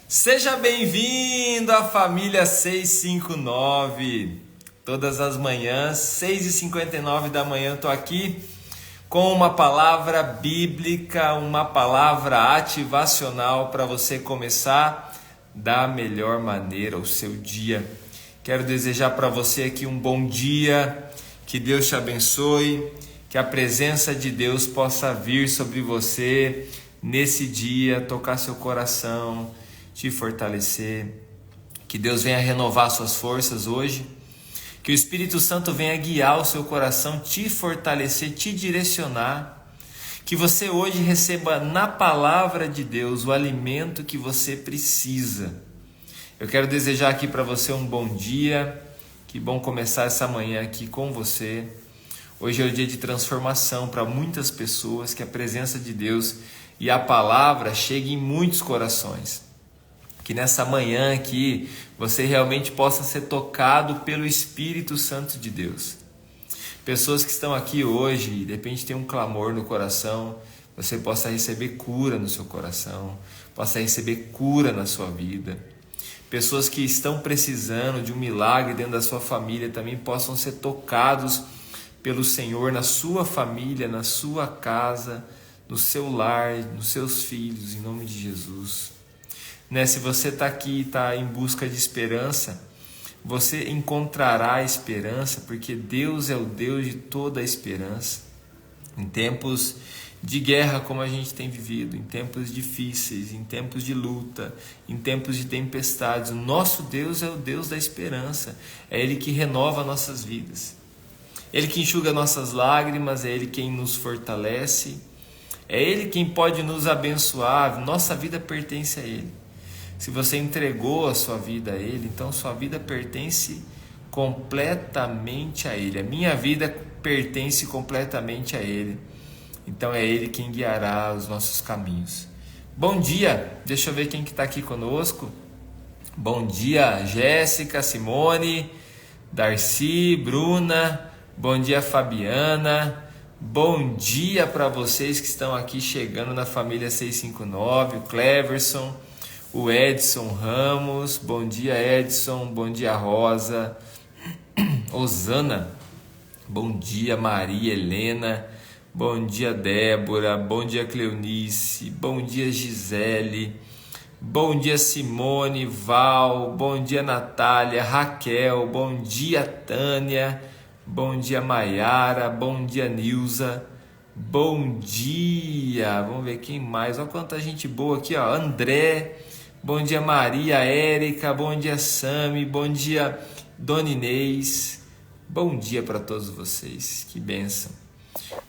Seja bem-vindo à família 659. Todas as manhãs, 6h59 da manhã, eu estou aqui com uma palavra bíblica, uma palavra ativacional para você começar da melhor maneira o seu dia. Quero desejar para você aqui um bom dia, que Deus te abençoe, que a presença de Deus possa vir sobre você nesse dia, tocar seu coração, te fortalecer, que Deus venha renovar suas forças hoje, que o Espírito Santo venha guiar o seu coração, te fortalecer, te direcionar, que você hoje receba na palavra de Deus o alimento que você precisa. Eu quero desejar aqui para você um bom dia, que bom começar essa manhã aqui com você. Hoje é o dia de transformação para muitas pessoas, que a presença de Deus e a palavra chegue em muitos corações. Que nessa manhã aqui você realmente possa ser tocado pelo Espírito Santo de Deus. Pessoas que estão aqui hoje, de repente tem um clamor no coração, você possa receber cura no seu coração, possa receber cura na sua vida. Pessoas que estão precisando de um milagre dentro da sua família também possam ser tocados pelo Senhor na sua família, na sua casa, no seu lar, nos seus filhos, em nome de Jesus. Se você está aqui, está em busca de esperança, você encontrará esperança, porque Deus é o Deus de toda a esperança. Em tempos de guerra como a gente tem vivido, em tempos difíceis, em tempos de luta, em tempos de tempestades, o nosso Deus é o Deus da esperança, é Ele que renova nossas vidas, Ele que enxuga nossas lágrimas, é Ele quem nos fortalece, é Ele quem pode nos abençoar, nossa vida pertence a Ele. Se você entregou a sua vida a Ele, então sua vida pertence completamente a Ele. A minha vida pertence completamente a Ele. Então é Ele quem guiará os nossos caminhos. Bom dia! Deixa eu ver quem que está aqui conosco. Bom dia, Jéssica, Simone, Darcy, Bruna. Bom dia, Fabiana. Bom dia para vocês que estão aqui chegando na família 659, o Cleverson, o Edson Ramos, bom dia Edson, bom dia Rosa, Osana, bom dia Maria Helena, bom dia Débora, bom dia Cleonice, bom dia Gisele, bom dia Simone, Val, bom dia Natália, Raquel, bom dia Tânia, bom dia Maiara, bom dia Nilza, bom dia, vamos ver quem mais, olha quanta gente boa aqui, ó. André, bom dia Maria, Érica, bom dia Sami, bom dia Dona Inês, bom dia para todos vocês, que bênção.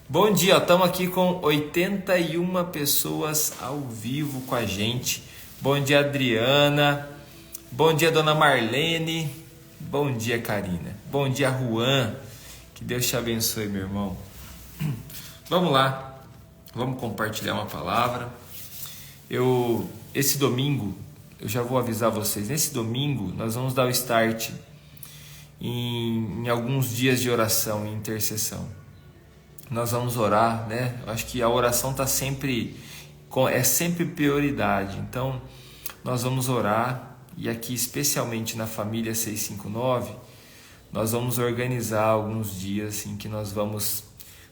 Bom dia, estamos aqui com 81 pessoas ao vivo com a gente, bom dia Adriana, bom dia Dona Marlene, bom dia Karina, bom dia Juan, que Deus te abençoe meu irmão. Vamos lá, vamos compartilhar uma palavra. Esse domingo, eu já vou avisar vocês, nesse domingo nós vamos dar o start em alguns dias de oração e intercessão. Nós vamos orar, né? Eu acho que a oração é sempre prioridade, então nós vamos orar, e aqui especialmente na família 659, nós vamos organizar alguns dias em que nós vamos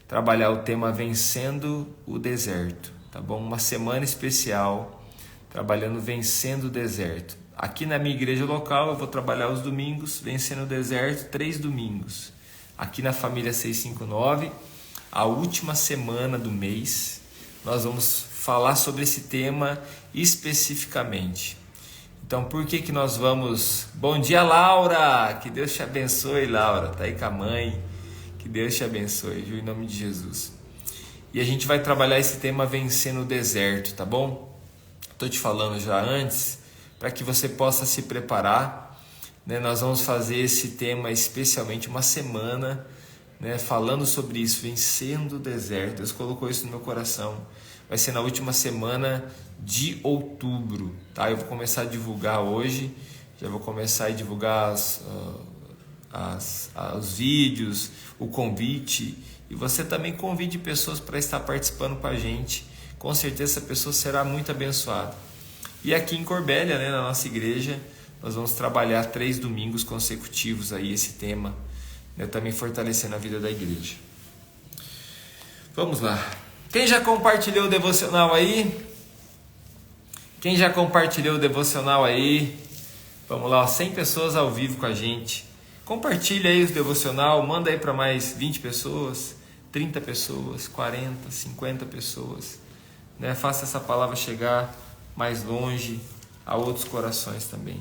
trabalhar o tema Vencendo o Deserto, tá bom? Uma semana especial trabalhando Vencendo o Deserto. Aqui na minha igreja local eu vou trabalhar os domingos, Vencendo o Deserto, 3 domingos. Aqui na família 659, a última semana do mês, nós vamos falar sobre esse tema especificamente. Então, por que nós vamos... Bom dia, Laura! Que Deus te abençoe, Laura. Tá aí com a mãe. Que Deus te abençoe, viu? Em nome de Jesus. E a gente vai trabalhar esse tema Vencendo o Deserto, tá bom? Estou te falando já antes, para que você possa se preparar, né? Nós vamos fazer esse tema especialmente uma semana, né? Falando sobre isso, Vencendo o Deserto. Deus colocou isso no meu coração. Vai ser na última semana de outubro, tá? Eu vou começar a divulgar hoje, já vou começar a divulgar os vídeos, o convite, e você também convide pessoas para estar participando com a gente. Com certeza essa pessoa será muito abençoada. E aqui em Corbélia, né, na nossa igreja, nós vamos trabalhar 3 domingos consecutivos aí esse tema, né, também fortalecendo a vida da igreja. Vamos lá. Quem já compartilhou o devocional aí? Quem já compartilhou o devocional aí? Vamos lá, 100 pessoas ao vivo com a gente. Compartilha aí o devocional, manda aí para mais 20 pessoas, 30 pessoas, 40, 50 pessoas. Né? Faça essa palavra chegar mais longe a outros corações também.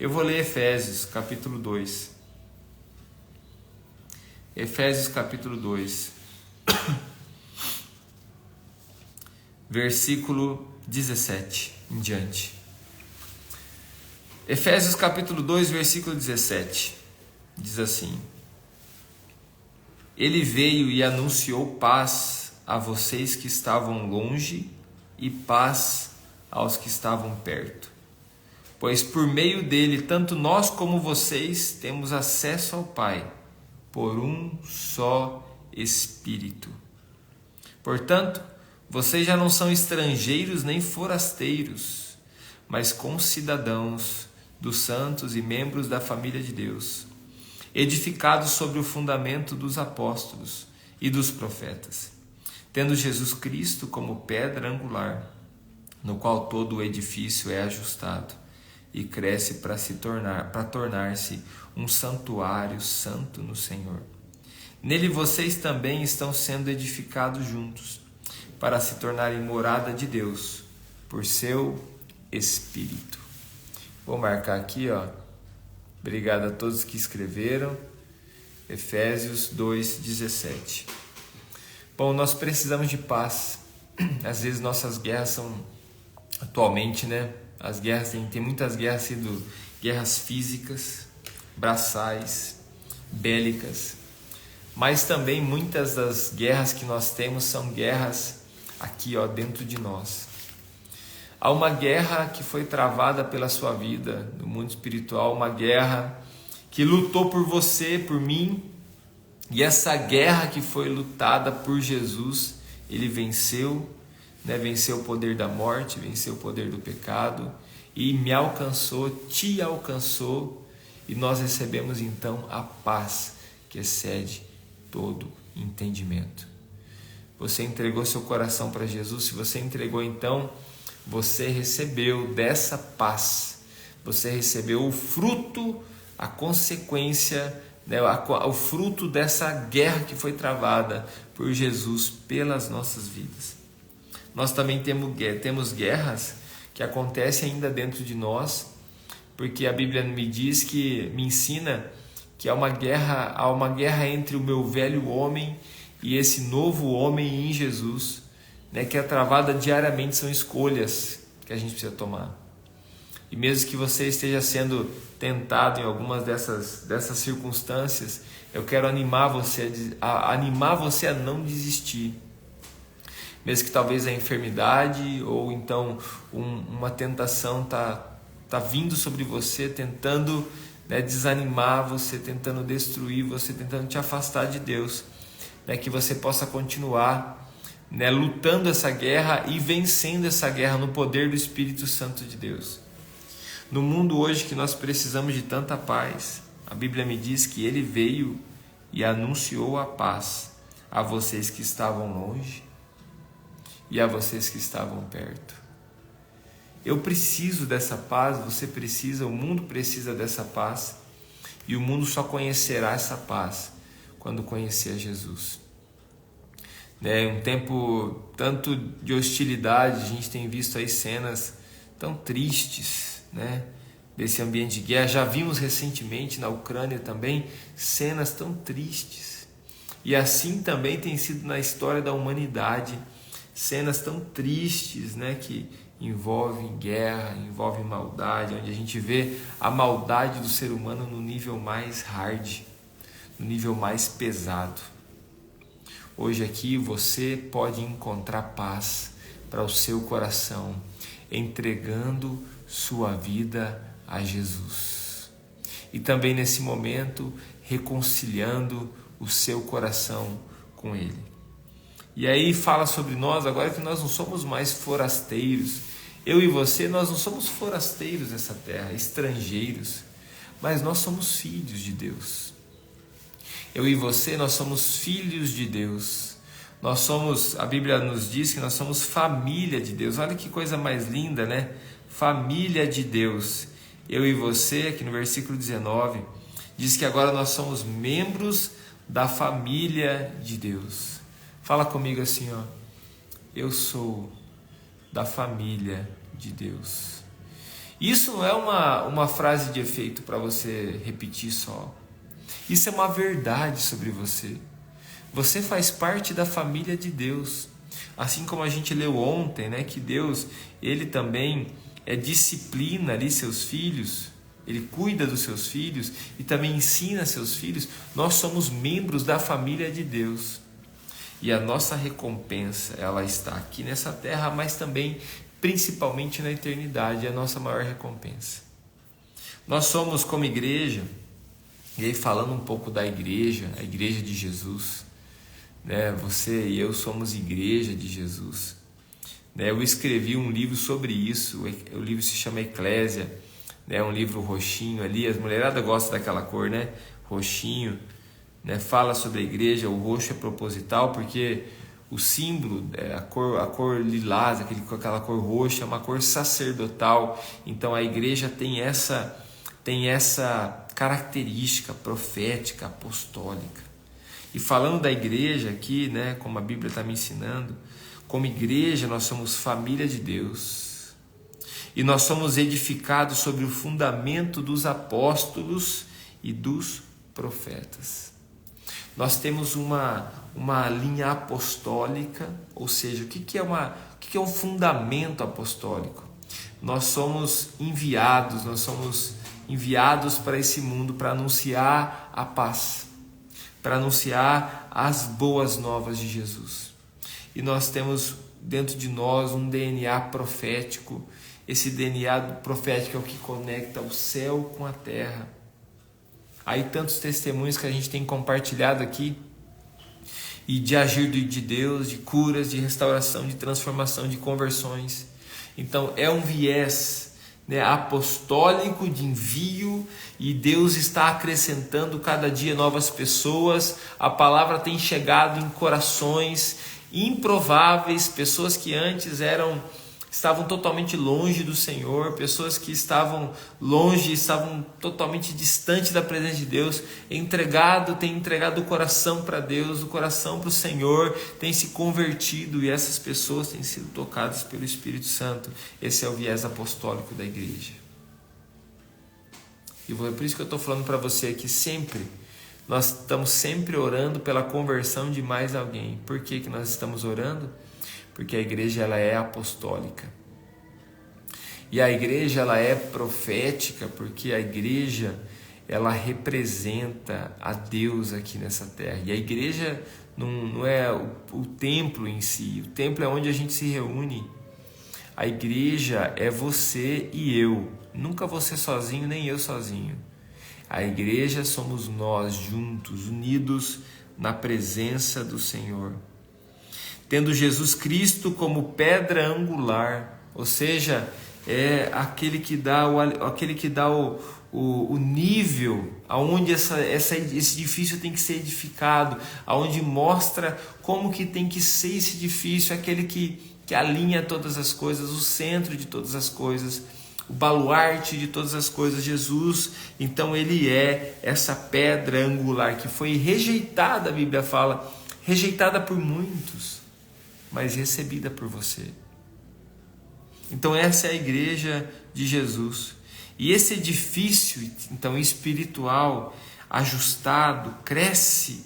Eu vou ler Efésios capítulo 2. Efésios capítulo 2. Versículo 17 em diante. Efésios capítulo 2, versículo 17. Diz assim: Ele veio e anunciou paz a vocês que estavam longe e paz aos que estavam perto. Pois por meio dele, tanto nós como vocês temos acesso ao Pai, por um só Espírito. Portanto, vocês já não são estrangeiros nem forasteiros, mas concidadãos dos santos e membros da família de Deus, edificados sobre o fundamento dos apóstolos e dos profetas, tendo Jesus Cristo como pedra angular, no qual todo o edifício é ajustado e cresce para tornar-se um santuário santo no Senhor. Nele vocês também estão sendo edificados juntos, para se tornarem morada de Deus, por seu Espírito. Vou marcar aqui, ó. Obrigado a todos que escreveram. Efésios 2:17. Bom, nós precisamos de paz. Às vezes nossas guerras são, atualmente, né? As guerras, tem muitas guerras sendo guerras físicas, braçais, bélicas. Mas também muitas das guerras que nós temos são guerras aqui, ó, dentro de nós. Há uma guerra que foi travada pela sua vida no mundo espiritual, uma guerra que lutou por você, por mim, e essa guerra que foi lutada por Jesus, ele venceu, né? Venceu o poder da morte, venceu o poder do pecado e me alcançou, te alcançou, e nós recebemos então a paz que excede todo entendimento. Você entregou seu coração para Jesus? Se você entregou, então você recebeu dessa paz, você recebeu o fruto, a consequência, né, o fruto dessa guerra que foi travada por Jesus pelas nossas vidas. Nós também temos guerras que acontecem ainda dentro de nós, porque a Bíblia me ensina que há uma guerra entre o meu velho homem e esse novo homem em Jesus, né, que é travada diariamente. São escolhas que a gente precisa tomar. E mesmo que você esteja sendo tentado em algumas dessas circunstâncias, eu quero animar você a não desistir. Mesmo que talvez a enfermidade ou então uma tentação tá vindo sobre você, tentando, né, desanimar você, tentando destruir você, tentando te afastar de Deus, né, que você possa continuar, né, lutando essa guerra e vencendo essa guerra no poder do Espírito Santo de Deus. No mundo hoje que nós precisamos de tanta paz, a Bíblia me diz que ele veio e anunciou a paz a vocês que estavam longe e a vocês que estavam perto. Eu preciso dessa paz, você precisa, o mundo precisa dessa paz, e o mundo só conhecerá essa paz quando conhecer Jesus. Um tempo tanto de hostilidade, a gente tem visto aí cenas tão tristes, né, desse ambiente de guerra. Já vimos recentemente na Ucrânia também cenas tão tristes, e assim também tem sido na história da humanidade, cenas tão tristes, né, que envolvem guerra, envolvem maldade, onde a gente vê a maldade do ser humano no nível mais hard, no nível mais pesado. Hoje aqui você pode encontrar paz para o seu coração, entregando sua vida a Jesus. E também nesse momento, reconciliando o seu coração com Ele. E aí fala sobre nós, agora que nós não somos mais forasteiros Eu e você, nós não somos forasteiros nessa terra, estrangeiros, mas nós somos filhos de Deus. Eu e você, nós somos filhos de Deus. Nós somos, a Bíblia nos diz que nós somos família de Deus. Olha que coisa mais linda, né? Família de Deus. Eu e você, aqui no versículo 19, diz que agora nós somos membros da família de Deus. Fala comigo assim, ó. Eu sou da família de Deus. Isso não é uma frase de efeito para você repetir só. Isso é uma verdade sobre você. Você faz parte da família de Deus. Assim como a gente leu ontem, né, que Deus, Ele também disciplina ali seus filhos, Ele cuida dos seus filhos e também ensina seus filhos. Nós somos membros da família de Deus. E a nossa recompensa, ela está aqui nessa terra, mas também, principalmente na eternidade, é a nossa maior recompensa. Nós somos como igreja, e aí falando um pouco da igreja, a igreja de Jesus, né? Você e eu somos igreja de Jesus. Né? Eu escrevi um livro sobre isso, o livro se chama Eclésia, né? Um livro roxinho ali, as mulheradas gostam daquela cor, né? Roxinho, né? Fala sobre a igreja, o roxo é proposital, porque o símbolo, a cor lilás, aquela cor roxa, é uma cor sacerdotal. Então a igreja tem essa característica profética, apostólica. E falando da igreja aqui, né, como a Bíblia está me ensinando, como igreja nós somos família de Deus. E nós somos edificados sobre o fundamento dos apóstolos e dos profetas. Nós temos uma linha apostólica, ou seja, o que é um fundamento apostólico? Nós somos enviados para esse mundo para anunciar a paz, para anunciar as boas novas de Jesus. E nós temos dentro de nós um DNA profético. Esse DNA profético é o que conecta o céu com a terra. Aí tantos testemunhos que a gente tem compartilhado aqui, e de agir de Deus, de curas, de restauração, de transformação, de conversões. Então é um viés, né, apostólico, de envio, e Deus está acrescentando cada dia novas pessoas. A palavra tem chegado em corações improváveis, pessoas que antes estavam totalmente longe do Senhor, pessoas que estavam longe, estavam totalmente distantes da presença de Deus, têm entregado o coração para Deus, o coração para o Senhor, têm se convertido, e essas pessoas têm sido tocadas pelo Espírito Santo. Esse é o viés apostólico da igreja. E por isso que eu estou falando para você aqui sempre, nós estamos sempre orando pela conversão de mais alguém. Por que nós estamos orando? Porque a igreja ela é apostólica. E a igreja ela é profética, porque a igreja ela representa a Deus aqui nessa terra. E a igreja não é o templo em si, o templo é onde a gente se reúne. A igreja é você e eu, nunca você sozinho, nem eu sozinho. A igreja somos nós juntos, unidos na presença do Senhor. Tendo Jesus Cristo como pedra angular, ou seja, é aquele que dá o nível aonde esse edifício tem que ser edificado, aonde mostra como que tem que ser esse edifício, aquele que alinha todas as coisas, o centro de todas as coisas, o baluarte de todas as coisas. Jesus, então ele é essa pedra angular que foi rejeitada, a Bíblia fala, rejeitada por muitos, mas recebida por você. Então essa é a igreja de Jesus. E esse edifício, então, espiritual, ajustado, cresce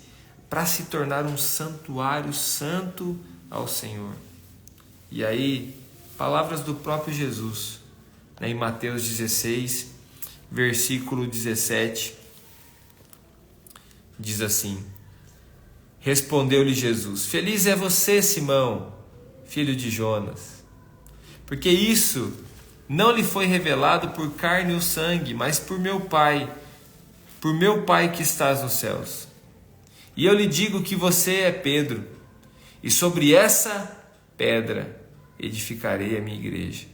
para se tornar um santuário santo ao Senhor. E aí, palavras do próprio Jesus, né, em Mateus 16, versículo 17, diz assim: respondeu-lhe Jesus: feliz é você, Simão, filho de Jonas, porque isso não lhe foi revelado por carne ou sangue, mas por meu Pai que estás nos céus. E eu lhe digo que você é Pedro, e sobre essa pedra edificarei a minha igreja,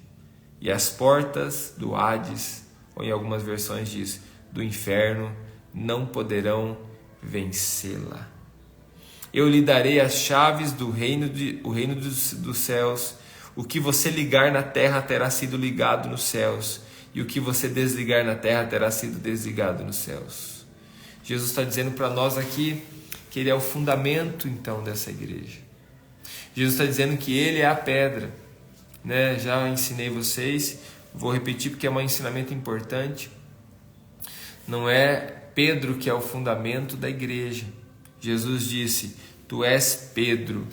e as portas do Hades, ou em algumas versões diz, do inferno, não poderão vencê-la. Eu lhe darei as chaves do reino dos céus. O que você ligar na terra terá sido ligado nos céus, e o que você desligar na terra terá sido desligado nos céus. Jesus está dizendo para nós aqui que Ele é o fundamento, então, dessa igreja. Jesus está dizendo que Ele é a pedra, né? Já ensinei vocês, vou repetir porque é um ensinamento importante. Não é Pedro que é o fundamento da igreja. Jesus disse: tu és Pedro,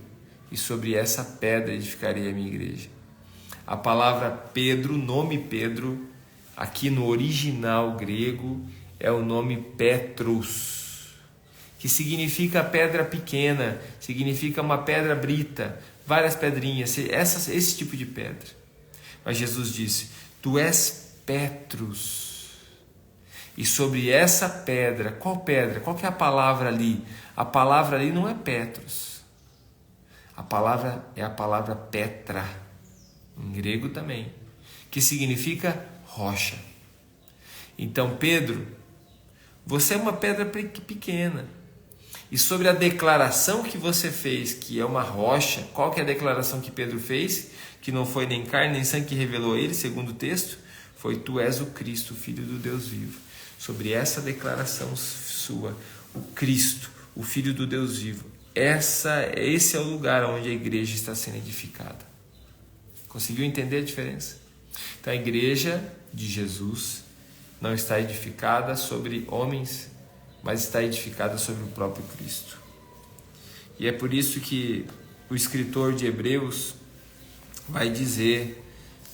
e sobre essa pedra edificarei a minha igreja. A palavra Pedro, nome Pedro, aqui no original grego, é o nome Petrus, que significa pedra pequena, significa uma pedra brita, várias pedrinhas, esse tipo de pedra. Mas Jesus disse: tu és Petrus. E sobre essa pedra, qual pedra? Qual que é a palavra ali? A palavra ali não é Petrus. A palavra é a palavra Petra, em grego também, que significa rocha. Então, Pedro, você é uma pedra pequena. E sobre a declaração que você fez, que é uma rocha, qual que é a declaração que Pedro fez? Que não foi nem carne nem sangue que revelou ele, segundo o texto, foi: tu és o Cristo, Filho do Deus vivo. Sobre essa declaração sua, o Cristo, o Filho do Deus vivo, esse é o lugar onde a igreja está sendo edificada. Conseguiu entender a diferença? Então a igreja de Jesus não está edificada sobre homens, mas está edificada sobre o próprio Cristo. E é por isso que o escritor de Hebreus vai dizer,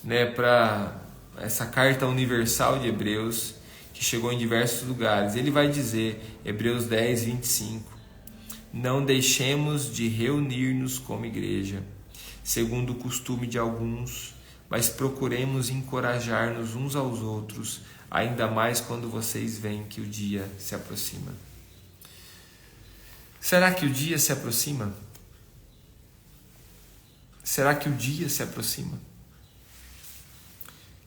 né, para essa carta universal de Hebreus, que chegou em diversos lugares, ele vai dizer, Hebreus 10, 25, não deixemos de reunir-nos como igreja, segundo o costume de alguns, mas procuremos encorajar-nos uns aos outros, ainda mais quando vocês veem que o dia se aproxima. Será que o dia se aproxima? Será que o dia se aproxima?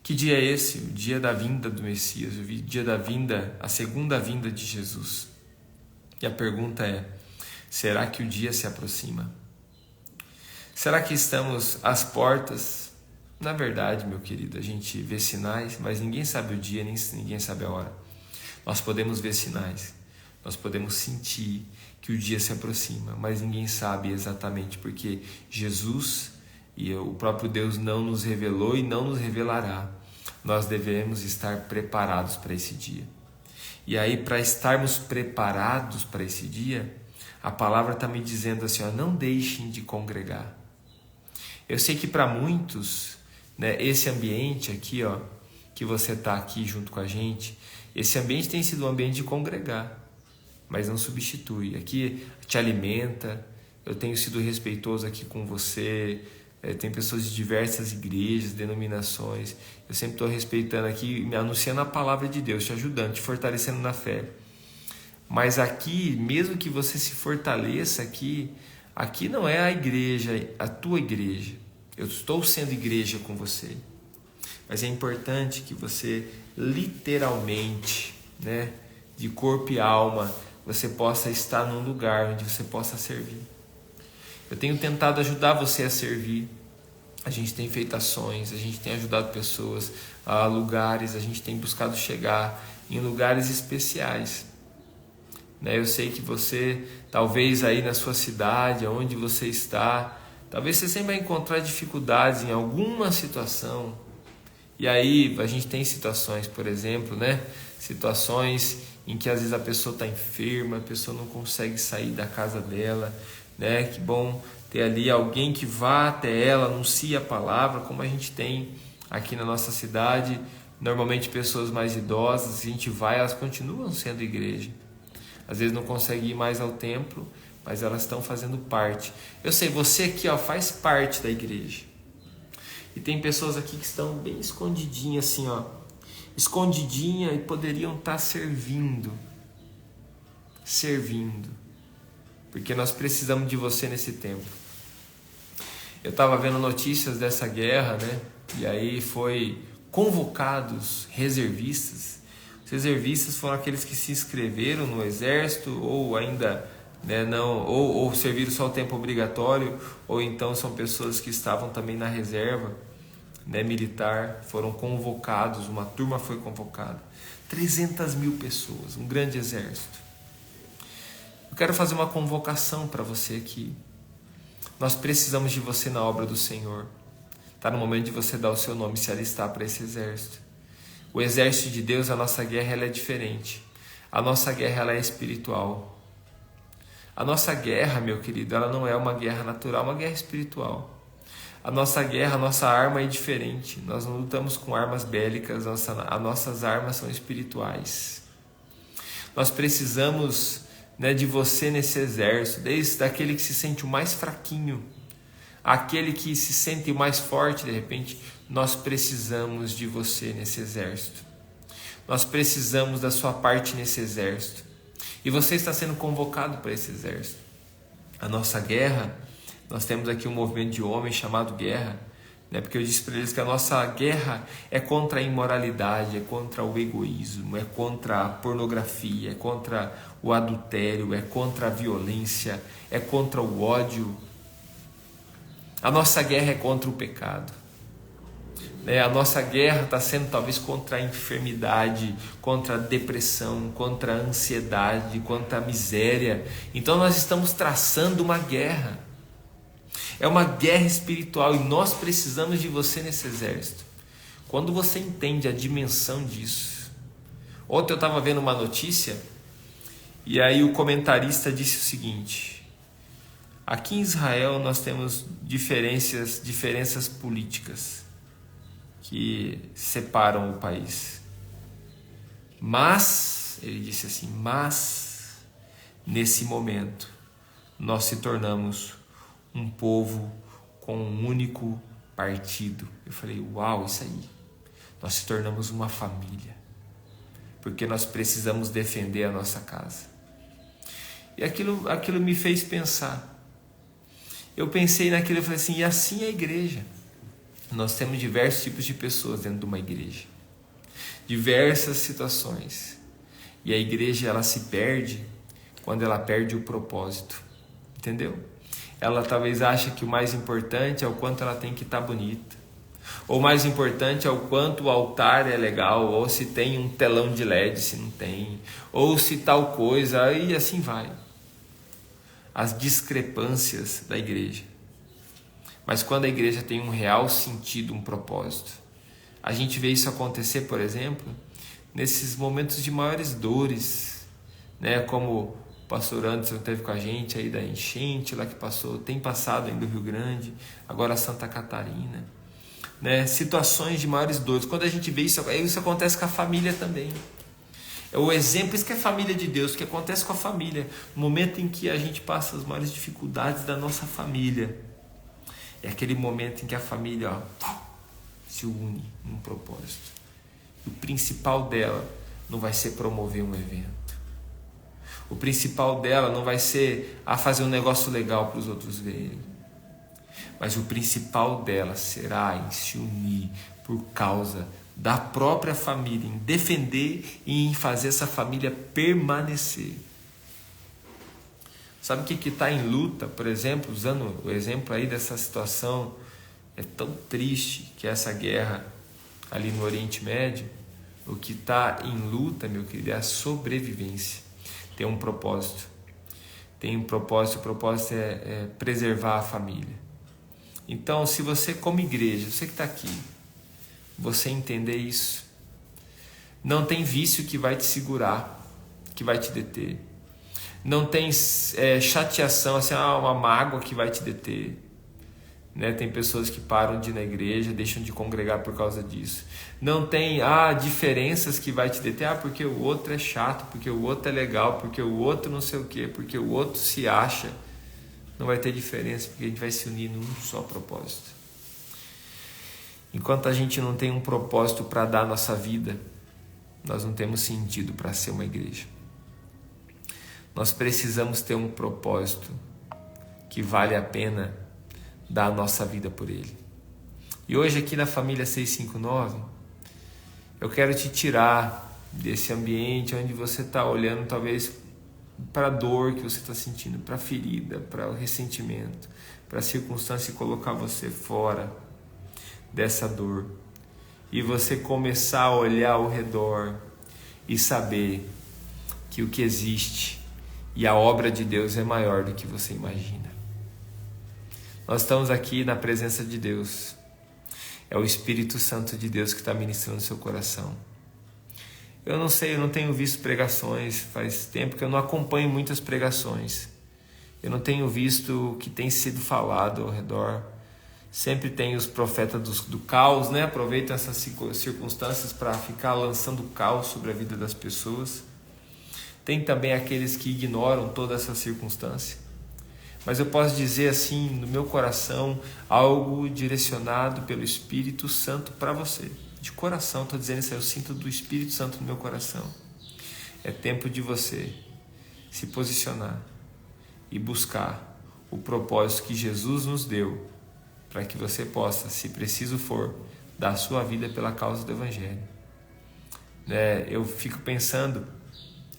Que dia é esse? O dia da vinda do Messias, o dia da vinda, a segunda vinda de Jesus. E a pergunta é: será que o dia se aproxima? Será que estamos às portas? Na verdade, meu querido, a gente vê sinais, mas ninguém sabe o dia, nem ninguém sabe a hora. Nós podemos ver sinais, nós podemos sentir que o dia se aproxima, mas ninguém sabe exatamente, porque Jesus e o próprio Deus não nos revelou e não nos revelará. Nós devemos estar preparados para esse dia. E aí, para estarmos preparados para esse dia, a palavra está me dizendo assim, ó, não deixem de congregar. Eu sei que para muitos, né, esse ambiente aqui, ó, que você está aqui junto com a gente, esse ambiente tem sido um ambiente de congregar, mas não substitui. Aqui te alimenta, eu tenho sido respeitoso aqui com você, tem pessoas de diversas igrejas, denominações, eu sempre estou respeitando aqui, me anunciando a palavra de Deus, te ajudando, te fortalecendo na fé. Mas aqui, mesmo que você se fortaleça aqui não é a igreja, a tua igreja. Eu estou sendo igreja com você. Mas é importante que você literalmente, né, de corpo e alma, você possa estar num lugar onde você possa servir. Eu tenho tentado ajudar você a servir. A gente tem feito ações, a gente tem ajudado pessoas a lugares, a gente tem buscado chegar em lugares especiais. Eu sei que você, talvez aí na sua cidade, onde você está, talvez você sempre vai encontrar dificuldades em alguma situação. E aí a gente tem situações, por exemplo, né? Situações em que às vezes a pessoa está enferma, a pessoa não consegue sair da casa dela, né? Que bom ter ali alguém que vá até ela, anuncie a palavra, como a gente tem aqui na nossa cidade. Normalmente pessoas mais idosas, a gente vai, elas continuam sendo igreja. Às vezes não consegue ir mais ao templo, mas elas estão fazendo parte. Eu sei, você aqui, ó, faz parte da igreja. E tem pessoas aqui que estão bem escondidinhas assim, ó, escondidinha e poderiam estar servindo, porque nós precisamos de você nesse tempo. Eu estava vendo notícias dessa guerra, né? E aí foi convocados reservistas. Os reservistas foram aqueles que se inscreveram no exército ou ainda não, ou serviram só o tempo obrigatório, ou então são pessoas que estavam também na reserva militar, foram convocados, uma turma foi convocada. 300 mil pessoas, um grande exército. Eu quero fazer uma convocação para você aqui. Nós precisamos de você na obra do Senhor. Está no momento de você dar o seu nome e se alistar para esse exército. O exército de Deus, a nossa guerra, ela é diferente. A nossa guerra, ela é espiritual. A nossa guerra, meu querido, ela não é uma guerra natural, é uma guerra espiritual. A nossa guerra, a nossa arma é diferente. Nós não lutamos com armas bélicas, as nossas armas são espirituais. Nós precisamos de você nesse exército, desde aquele que se sente o mais fraquinho, aquele que se sente o mais forte, de repente, nós precisamos de você nesse exército. Nós precisamos da sua parte nesse exército. E você está sendo convocado para esse exército. A nossa guerra, nós temos aqui um movimento de homens chamado guerra, porque eu disse para eles que a nossa guerra é contra a imoralidade, é contra o egoísmo, é contra a pornografia, é contra o adultério, é contra a violência, é contra o ódio. A nossa guerra é contra o pecado. A nossa guerra está sendo talvez contra a enfermidade, contra a depressão, contra a ansiedade, contra a miséria. Então nós estamos traçando uma guerra. É uma guerra espiritual e nós precisamos de você nesse exército. Quando você entende a dimensão disso. Ontem eu estava vendo uma notícia e aí o comentarista disse o seguinte: aqui em Israel nós temos diferenças políticas que separam o país. Mas, ele disse assim, nesse momento nós se tornamos um povo com um único partido. Eu falei, uau, isso aí. Nós se tornamos uma família. Porque nós precisamos defender a nossa casa. E aquilo me fez pensar. Eu pensei naquilo e falei assim, e assim é a igreja. Nós temos diversos tipos de pessoas dentro de uma igreja. Diversas situações. E a igreja, ela se perde quando ela perde o propósito. Entendeu? Ela talvez ache que o mais importante é o quanto ela tem que estar bonita. Ou o mais importante é o quanto o altar é legal, ou se tem um telão de LED, se não tem, ou se tal coisa, e assim vai. As discrepâncias da igreja. Mas quando a igreja tem um real sentido, um propósito, a gente vê isso acontecer, por exemplo, nesses momentos de maiores dores, como o pastor Anderson teve com a gente aí da enchente lá que passou, tem passado ainda no Rio Grande, agora Santa Catarina, situações de maiores dores. Quando a gente vê isso acontece com a família também. É o exemplo, isso que é família de Deus, que acontece com a família, no momento em que a gente passa as maiores dificuldades da nossa família. É aquele momento em que a família se une num propósito. O principal dela não vai ser promover um evento. O principal dela não vai ser fazer um negócio legal para os outros verem. Mas o principal dela será em se unir por causa da própria família, em defender e em fazer essa família permanecer. Sabe o que está em luta, por exemplo, usando o exemplo aí dessa situação, é tão triste que essa guerra ali no Oriente Médio, o que está em luta, meu querido, é a sobrevivência. Tem um propósito, o propósito é preservar a família. Então, se você como igreja, você que está aqui, você entender isso, não tem vício que vai te segurar, que vai te deter. Não tem chateação, assim, uma mágoa que vai te deter. Tem pessoas que param de ir na igreja, deixam de congregar por causa disso. Não tem diferenças que vai te deter, porque o outro é chato, porque o outro é legal, porque o outro não sei o quê, porque o outro se acha. Não vai ter diferença, porque a gente vai se unir num só propósito. Enquanto a gente não tem um propósito para dar a nossa vida, nós não temos sentido para ser uma igreja. Nós precisamos ter um propósito que vale a pena dar a nossa vida por ele. E hoje aqui na família 659, eu quero te tirar desse ambiente onde você está olhando talvez para a dor que você está sentindo, para a ferida, para o ressentimento, para a circunstância e colocar você fora dessa dor. E você começar a olhar ao redor e saber que o que existe e a obra de Deus é maior do que você imagina. Nós estamos aqui na presença de Deus. É o Espírito Santo de Deus que está ministrando no seu coração. Eu não sei, eu não tenho visto pregações, faz tempo que eu não acompanho muitas pregações. Eu não tenho visto o que tem sido falado ao redor. Sempre tem os profetas do caos, né? Aproveitam essas circunstâncias para ficar lançando caos sobre a vida das pessoas. Tem também aqueles que ignoram toda essa circunstância. Mas eu posso dizer assim, no meu coração, algo direcionado pelo Espírito Santo para você. De coração, estou dizendo isso, eu sinto do Espírito Santo no meu coração. É tempo de você se posicionar e buscar o propósito que Jesus nos deu, para que você possa, se preciso for, dar a sua vida pela causa do Evangelho. Eu fico pensando,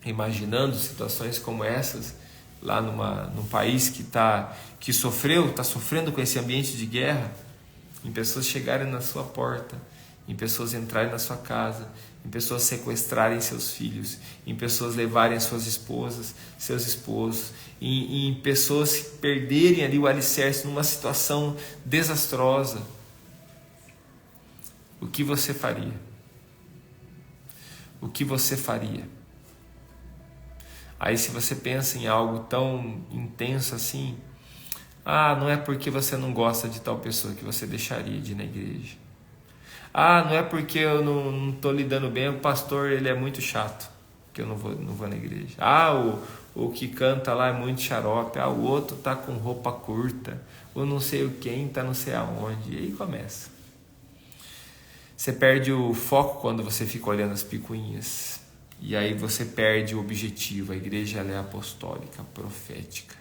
imaginando situações como essas, lá num país que está sofrendo com esse ambiente de guerra, em pessoas chegarem na sua porta, em pessoas entrarem na sua casa, em pessoas sequestrarem seus filhos, em pessoas levarem suas esposas, seus esposos, em pessoas perderem ali o alicerce numa situação desastrosa. O que você faria? O que você faria? Aí se você pensa em algo tão intenso assim, não é porque você não gosta de tal pessoa que você deixaria de ir na igreja. Não é porque eu não estou lidando bem, o pastor ele é muito chato, que eu não vou na igreja. O que canta lá é muito xarope, o outro está com roupa curta, ou não sei o quem está não sei aonde, e aí começa. Você perde o foco quando você fica olhando as picuinhas, e aí você perde o objetivo. A igreja ela é apostólica, profética.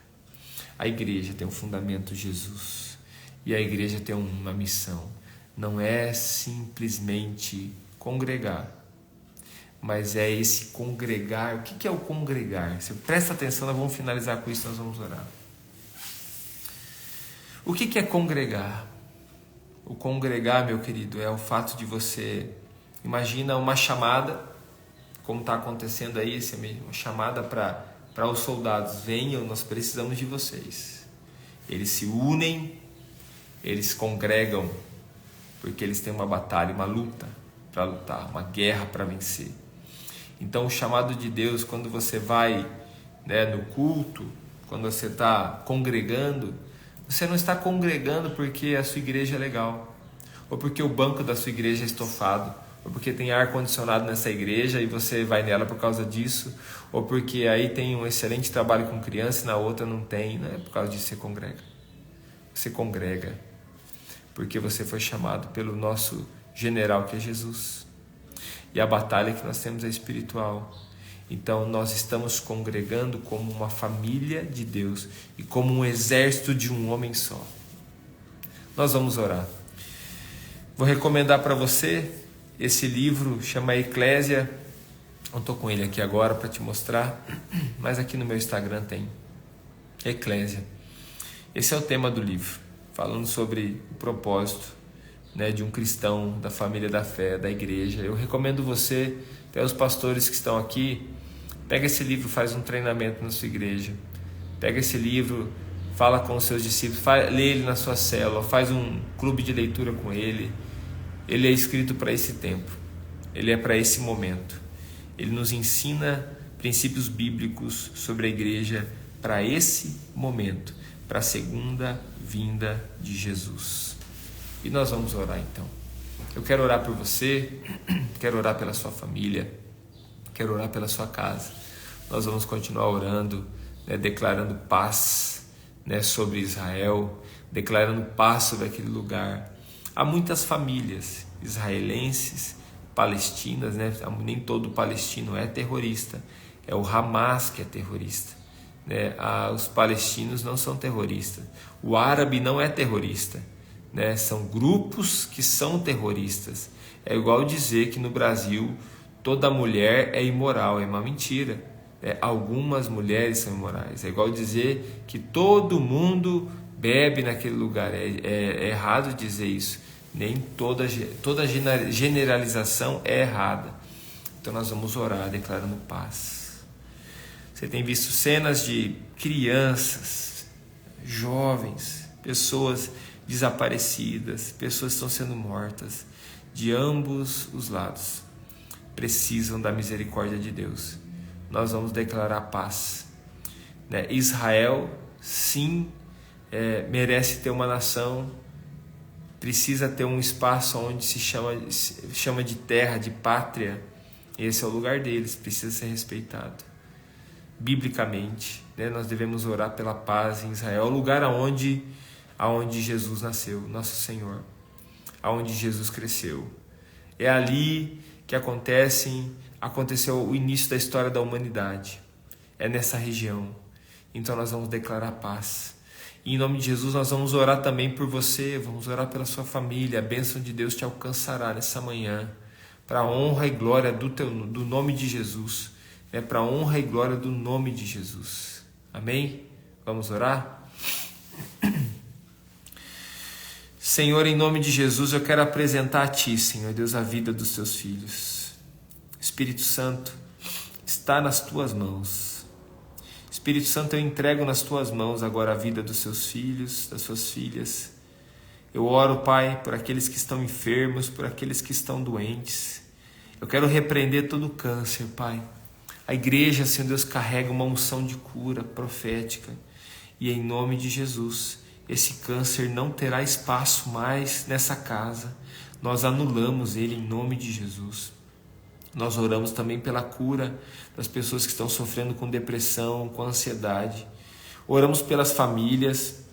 A igreja tem um fundamento Jesus, e a igreja tem uma missão. Não é simplesmente congregar, mas é esse congregar. O que é o congregar? Você presta atenção, nós vamos finalizar com isso, nós vamos orar. O que é congregar? O congregar, meu querido, é o fato de você, imagina uma chamada, como está acontecendo aí, uma chamada para os soldados, venham, nós precisamos de vocês. Eles se unem, eles congregam, porque eles têm uma batalha, uma luta para lutar, uma guerra para vencer. Então o chamado de Deus, quando você vai no culto, quando você está congregando, você não está congregando porque a sua igreja é legal, ou porque o banco da sua igreja é estofado, ou porque tem ar-condicionado nessa igreja e você vai nela por causa disso, ou porque aí tem um excelente trabalho com criança e na outra não tem, não é por causa disso que você congrega. Você congrega porque você foi chamado pelo nosso general que é Jesus. E a batalha que nós temos é espiritual. Então nós estamos congregando como uma família de Deus e como um exército de um homem só. Nós vamos orar. Vou recomendar para você esse livro, chama Eclésia. Não estou com ele aqui agora para te mostrar, mas aqui no meu Instagram tem. Eclésia. Esse é o tema do livro, falando sobre o propósito de um cristão, da família da fé, da igreja. Eu recomendo você, até os pastores que estão aqui, pega esse livro, faz um treinamento na sua igreja. Pega esse livro, fala com os seus discípulos, lê ele na sua célula, faz um clube de leitura com ele. Ele é escrito para esse tempo, ele é para esse momento. Ele nos ensina princípios bíblicos sobre a igreja para esse momento, para a segunda vinda de Jesus. E nós vamos orar então. Eu quero orar por você, quero orar pela sua família, quero orar pela sua casa. Nós vamos continuar orando, declarando paz sobre Israel, declarando paz sobre aquele lugar. Há muitas famílias israelenses, palestinas, nem todo palestino é terrorista, é o Hamas que é terrorista. Os palestinos não são terroristas, o árabe não é terrorista, né? São grupos que são terroristas. É igual dizer que no Brasil toda mulher é imoral, é uma mentira. Algumas mulheres são imorais. É igual dizer que todo mundo bebe naquele lugar. É errado dizer isso. Nem toda generalização é errada. Então nós vamos orar declarando paz. Você tem visto cenas de crianças, jovens, pessoas desaparecidas, pessoas que estão sendo mortas de ambos os lados. Precisam da misericórdia de Deus. Nós vamos declarar paz. Israel, sim, merece ter uma nação, precisa ter um espaço onde se chama de terra, de pátria. Esse é o lugar deles, precisa ser respeitado. Biblicamente, nós devemos orar pela paz em Israel, o lugar aonde Jesus nasceu, nosso Senhor, aonde Jesus cresceu. É ali que aconteceu o início da história da humanidade. É nessa região. Então nós vamos declarar paz. E em nome de Jesus nós vamos orar também por você, vamos orar pela sua família. A bênção de Deus te alcançará nessa manhã, para a honra e glória do nome de Jesus. Para a honra e glória do nome de Jesus. Amém? Vamos orar? Senhor, em nome de Jesus, eu quero apresentar a Ti, Senhor Deus, a vida dos Teus filhos. Espírito Santo, está nas Tuas mãos. Espírito Santo, eu entrego nas Tuas mãos agora a vida dos Seus filhos, das Suas filhas. Eu oro, Pai, por aqueles que estão enfermos, por aqueles que estão doentes. Eu quero repreender todo câncer, Pai. A igreja, Senhor Deus, carrega uma unção de cura profética. E em nome de Jesus, esse câncer não terá espaço mais nessa casa. Nós anulamos ele em nome de Jesus. Nós oramos também pela cura das pessoas que estão sofrendo com depressão, com ansiedade. Oramos pelas famílias,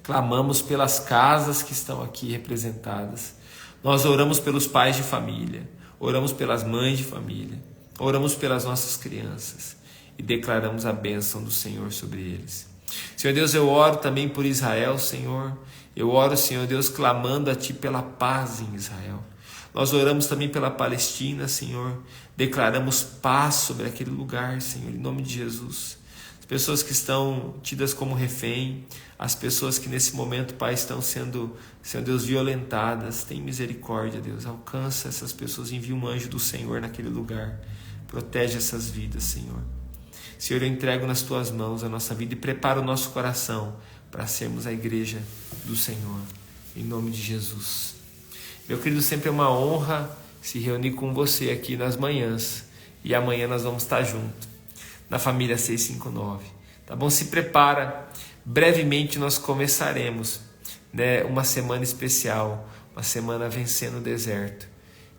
clamamos pelas casas que estão aqui representadas. Nós oramos pelos pais de família, oramos pelas mães de família, oramos pelas nossas crianças e declaramos a bênção do Senhor sobre eles. Senhor Deus, eu oro também por Israel, Senhor. Eu oro, Senhor Deus, clamando a Ti pela paz em Israel. Nós oramos também pela Palestina, Senhor. Declaramos paz sobre aquele lugar, Senhor, em nome de Jesus. As pessoas que estão tidas como refém, as pessoas que nesse momento, Pai, estão sendo, Senhor Deus, violentadas. Tem misericórdia, Deus. Alcança essas pessoas, envia um anjo do Senhor naquele lugar. Protege essas vidas, Senhor. Senhor, eu entrego nas Tuas mãos a nossa vida e preparo o nosso coração para sermos a igreja do Senhor, em nome de Jesus. Meu querido, sempre é uma honra se reunir com você aqui nas manhãs, e amanhã nós vamos estar juntos, na família 659, tá bom? Se prepara, brevemente nós começaremos, uma semana especial, uma semana vencendo o deserto.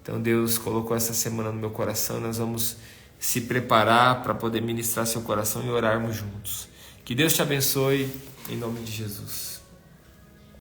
Então Deus colocou essa semana no meu coração, nós vamos se preparar para poder ministrar seu coração e orarmos juntos. Que Deus te abençoe, em nome de Jesus.